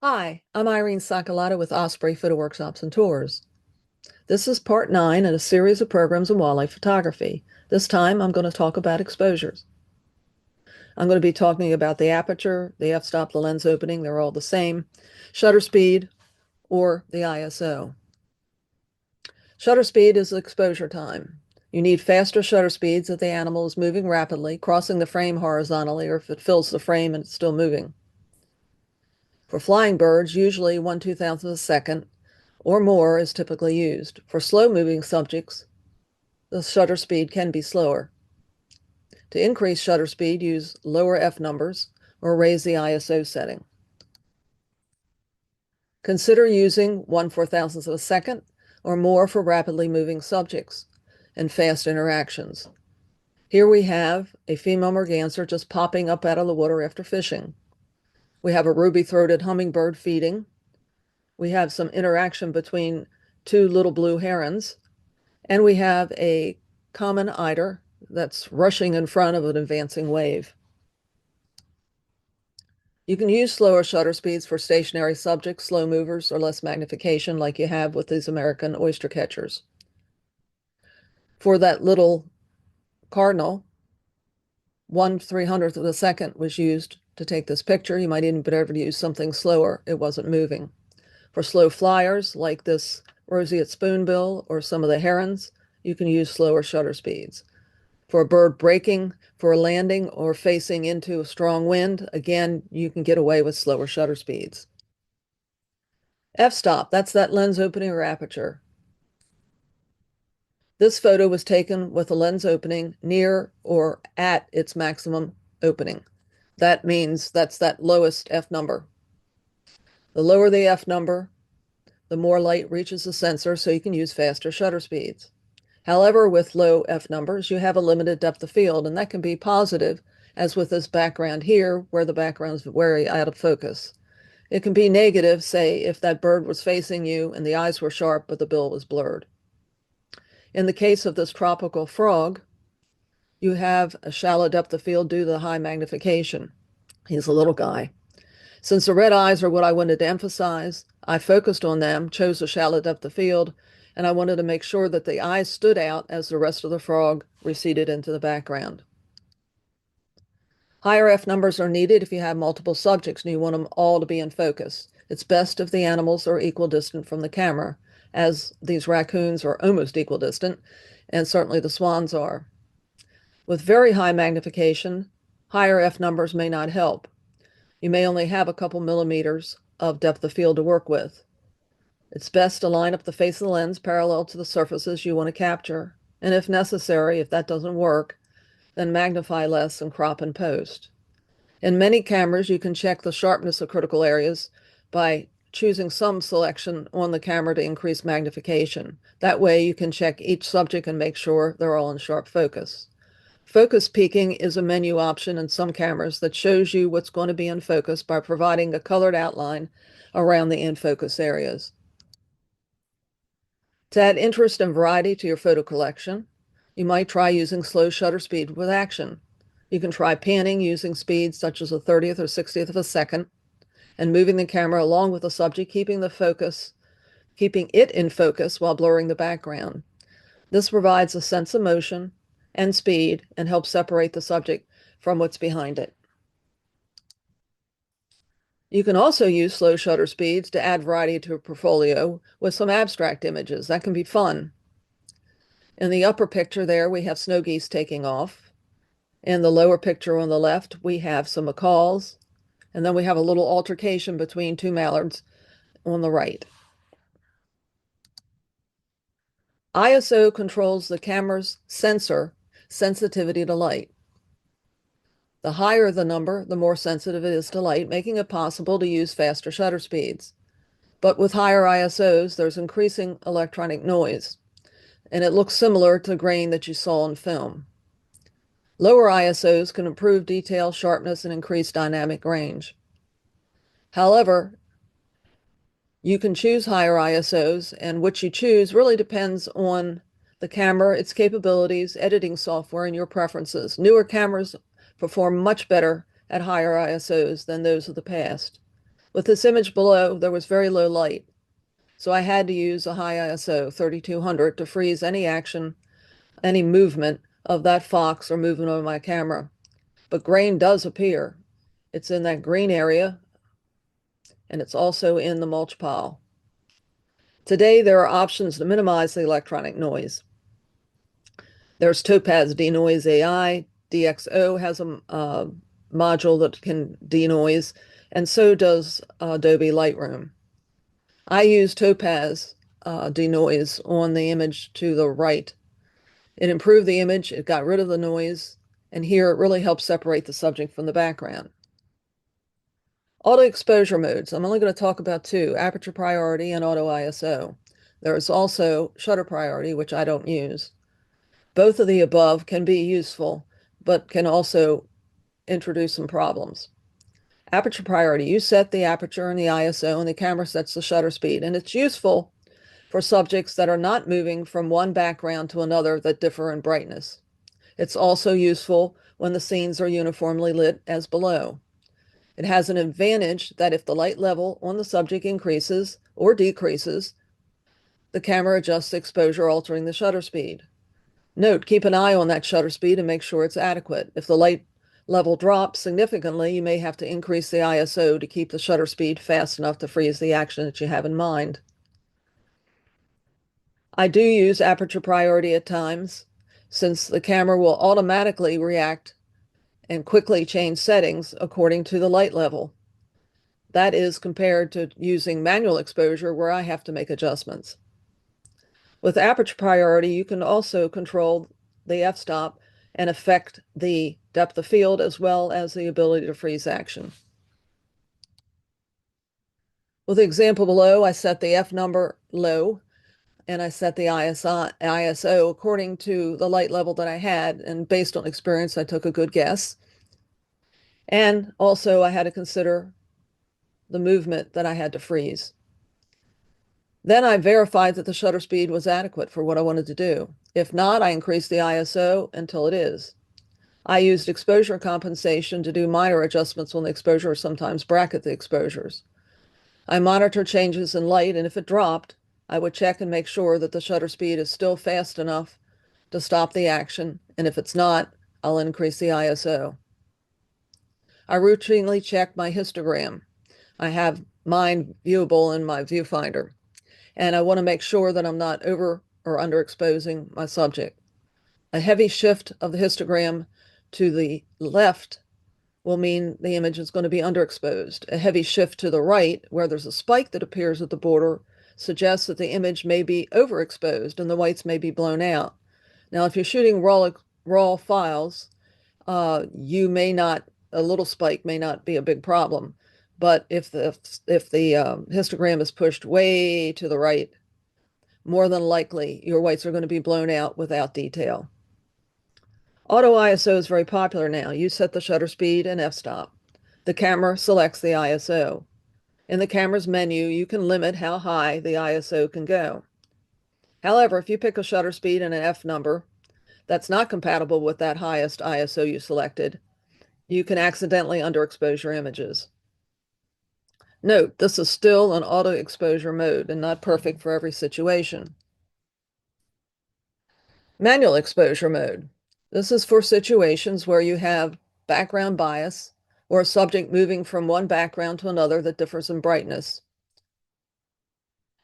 Hi, I'm Irene Sacalata with Osprey Photo Workshops and Tours. This is part 9 in a series of programs in wildlife photography. This time I'm going to talk about exposures. I'm going to be talking about the aperture, the f-stop, the lens opening, they're all the same, shutter speed, or the ISO. Shutter speed is exposure time. You need faster shutter speeds if the animal is moving rapidly, crossing the frame horizontally, or if it fills the frame and it's still moving. For flying birds, usually 1/2000th of a second or more is typically used. For slow-moving subjects, the shutter speed can be slower. To increase shutter speed, use lower f numbers or raise the ISO setting. Consider using 1/4000th of a second or more for rapidly moving subjects and fast interactions. Here we have a female merganser just popping up out of the water after fishing. We have a ruby-throated hummingbird feeding. We have some interaction between two little blue herons, and we have a common eider that's rushing in front of an advancing wave. You can use slower shutter speeds for stationary subjects, slow movers, or less magnification like you have with these American oyster catchers. For that little cardinal, 1/300th of a second was used to take this picture. You might even be able to use something slower. It wasn't moving. For slow flyers like this roseate spoonbill or some of the herons, you can use slower shutter speeds. For a bird braking for a landing or facing into a strong wind, again, you can get away with slower shutter speeds. F-stop, that's that lens opening or aperture. This photo was taken with the lens opening near or at its maximum opening. That means that's that lowest F number. The lower the F number, the more light reaches the sensor, so you can use faster shutter speeds. However, with low F numbers, you have a limited depth of field, and that can be positive, as with this background here, where the background is very out of focus. It can be negative, say, if that bird was facing you and the eyes were sharp, but the bill was blurred. In the case of this tropical frog, you have a shallow depth of field due to the high magnification. He's a little guy. Since the red eyes are what I wanted to emphasize, I focused on them, chose a shallow depth of field, and I wanted to make sure that the eyes stood out as the rest of the frog receded into the background. Higher F numbers are needed if you have multiple subjects and you want them all to be in focus. It's best if the animals are equidistant from the camera, as these raccoons are almost equidistant, and certainly the swans are. With very high magnification, higher F numbers may not help. You may only have a couple millimeters of depth of field to work with. It's best to line up the face of the lens parallel to the surfaces you want to capture, and if necessary, if that doesn't work, then magnify less and crop in post. In many cameras, you can check the sharpness of critical areas by choosing some selection on the camera to increase magnification. That way you can check each subject and make sure they're all in sharp focus. Focus peaking is a menu option in some cameras that shows you what's going to be in focus by providing a colored outline around the in-focus areas. To add interest and variety to your photo collection, you might try using slow shutter speed with action. You can try panning using speeds such as a 30th or 60th of a second and moving the camera along with the subject, keeping it in focus while blurring the background. This provides a sense of motion and speed and helps separate the subject from what's behind it. You can also use slow shutter speeds to add variety to a portfolio with some abstract images. That can be fun. In the upper picture there, we have snow geese taking off. In the lower picture on the left, we have some macaws. And then we have a little altercation between two mallards on the right. ISO controls the camera's sensor sensitivity to light. The higher the number, the more sensitive it is to light, making it possible to use faster shutter speeds. But with higher ISOs, there's increasing electronic noise, and it looks similar to grain that you saw in film. Lower ISOs can improve detail, sharpness, and increase dynamic range. However, you can choose higher ISOs, and what you choose really depends on the camera, its capabilities, editing software, and your preferences. Newer cameras perform much better at higher ISOs than those of the past. With this image below, there was very low light, so I had to use a high ISO 3200 to freeze any action, any movement of that fox or movement of my camera. But grain does appear. It's in that green area, and it's also in the mulch pile. Today, there are options to minimize the electronic noise. There's Topaz Denoise AI. DxO has a module that can denoise, and so does Adobe Lightroom. I use Topaz denoise on the image to the right. It improved the image, it got rid of the noise, and here it really helps separate the subject from the background. Auto exposure modes. I'm only going to talk about two, aperture priority and auto ISO. There is also shutter priority, which I don't use. Both of the above can be useful, but can also introduce some problems. Aperture priority, you set the aperture and the ISO, and the camera sets the shutter speed, and it's useful for subjects that are not moving from one background to another that differ in brightness. It's also useful when the scenes are uniformly lit as below. It has an advantage that if the light level on the subject increases or decreases, the camera adjusts the exposure, altering the shutter speed. Note, keep an eye on that shutter speed and make sure it's adequate. If the light level drops significantly, you may have to increase the ISO to keep the shutter speed fast enough to freeze the action that you have in mind. I do use aperture priority at times, since the camera will automatically react and quickly change settings according to the light level. That is compared to using manual exposure where I have to make adjustments. With aperture priority, you can also control the f-stop and affect the depth of field as well as the ability to freeze action. With the example below, I set the f number low and I set the ISO according to the light level that I had, and based on experience, I took a good guess. And also I had to consider the movement that I had to freeze. Then I verified that the shutter speed was adequate for what I wanted to do. If not, I increased the ISO until it is. I used exposure compensation to do minor adjustments on the exposure, or sometimes bracket the exposures. I monitor changes in light, and if it dropped, I would check and make sure that the shutter speed is still fast enough to stop the action, and if it's not, I'll increase the ISO. I routinely check my histogram. I have mine viewable in my viewfinder, and I want to make sure that I'm not over or underexposing my subject. A heavy shift of the histogram to the left will mean the image is going to be underexposed. A heavy shift to the right, where there's a spike that appears at the border, suggests that the image may be overexposed and the whites may be blown out. Now, if you're shooting raw files, you may not, a little spike may not be a big problem. But if the histogram is pushed way to the right, more than likely your whites are going to be blown out without detail. Auto ISO is very popular now. You set the shutter speed and f-stop. The camera selects the ISO. In the camera's menu, you can limit how high the ISO can go. However, if you pick a shutter speed and an F number that's not compatible with that highest ISO you selected, you can accidentally underexpose your images. Note, this is still an auto exposure mode and not perfect for every situation. Manual exposure mode. This is for situations where you have background bias or a subject moving from one background to another that differs in brightness.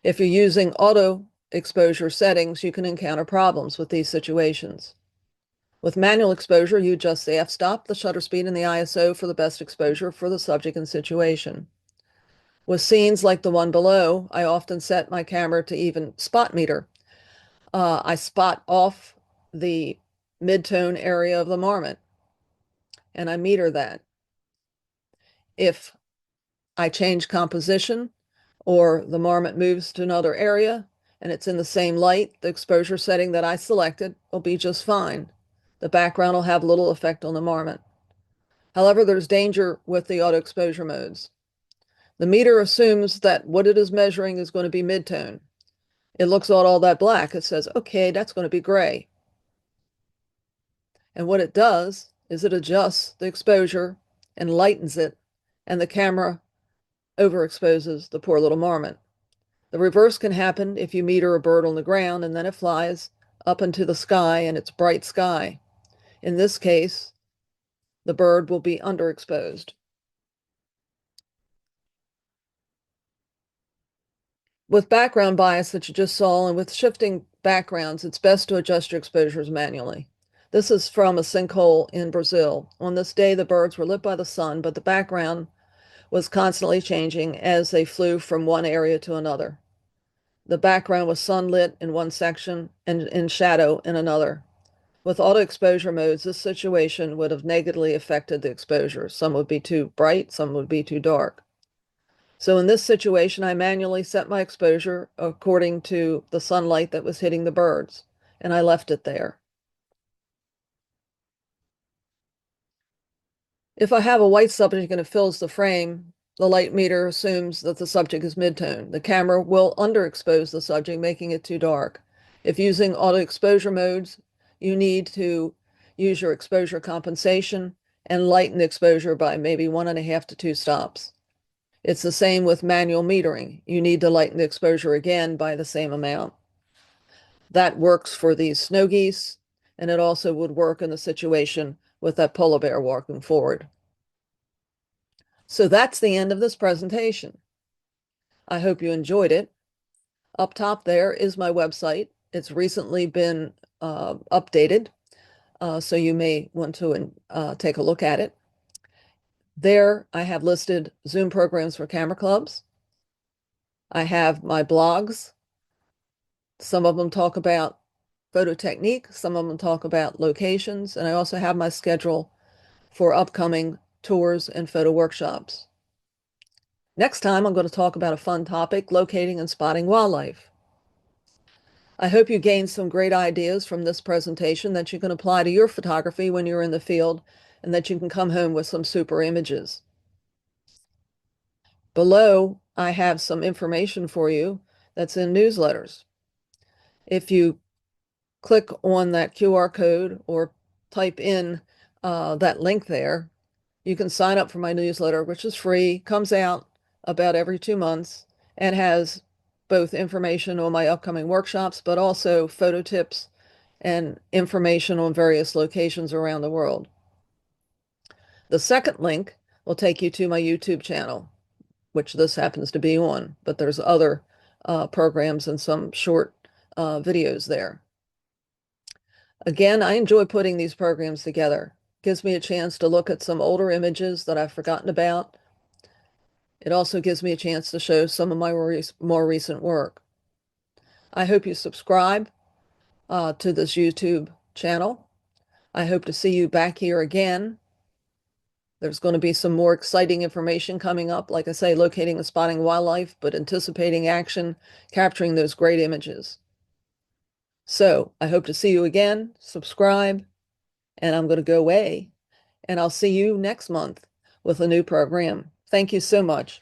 If you're using auto exposure settings, you can encounter problems with these situations. With manual exposure, you adjust the f-stop, the shutter speed, and the ISO for the best exposure for the subject and situation. With scenes like the one below, I often set my camera to even spot meter. I spot off the mid-tone area of the marmot, and I meter that. If I change composition or the marmot moves to another area and it's in the same light, the exposure setting that I selected will be just fine. The background will have little effect on the marmot. However, there's danger with the auto exposure modes. The meter assumes that what it is measuring is going to be mid-tone. It looks at all that black. It says, okay, that's going to be gray. And what it does is it adjusts the exposure and lightens it, and the camera overexposes the poor little marmot. The reverse can happen if you meter a bird on the ground and then it flies up into the sky and it's bright sky. In this case, the bird will be underexposed. With background bias that you just saw and with shifting backgrounds, it's best to adjust your exposures manually. This is from a sinkhole in Brazil. On this day, the birds were lit by the sun, but the background was constantly changing as they flew from one area to another. The background was sunlit in one section and in shadow in another. With auto exposure modes, this situation would have negatively affected the exposure. Some would be too bright, some would be too dark. So in this situation, I manually set my exposure according to the sunlight that was hitting the birds, and I left it there. If I have a white subject and it fills the frame, the light meter assumes that the subject is midtone. The camera will underexpose the subject, making it too dark. If using auto exposure modes, you need to use your exposure compensation and lighten the exposure by maybe 1.5 to 2 stops. It's the same with manual metering. You need to lighten the exposure again by the same amount. That works for these snow geese, and it also would work in the situation with that polar bear walking forward. So that's the end of this presentation. I hope you enjoyed it. Up top there is my website. It's recently been updated, so you may want to take a look at it. There I have listed Zoom programs for camera clubs. I have my blogs. Some of them talk about photo technique, some of them talk about locations, and I also have my schedule for upcoming tours and photo workshops. Next time, I'm going to talk about a fun topic, locating and spotting wildlife. I hope you gained some great ideas from this presentation that you can apply to your photography when you're in the field and that you can come home with some super images. Below, I have some information for you that's in newsletters. If you click on that QR code or type in that link there, you can sign up for my newsletter, which is free, comes out about every 2 months, and has both information on my upcoming workshops, but also photo tips and information on various locations around the world. The second link will take you to my YouTube channel, which this happens to be on, but there's other programs and some short videos there. Again, I enjoy putting these programs together. It gives me a chance to look at some older images that I've forgotten about. It also gives me a chance to show some of my more recent work. I hope you subscribe to this YouTube channel. I hope to see you back here again. There's going to be some more exciting information coming up, like I say, locating and spotting wildlife, but anticipating action, capturing those great images. So I hope to see you again. Subscribe, and I'm going to go away, and I'll see you next month with a new program. Thank you so much.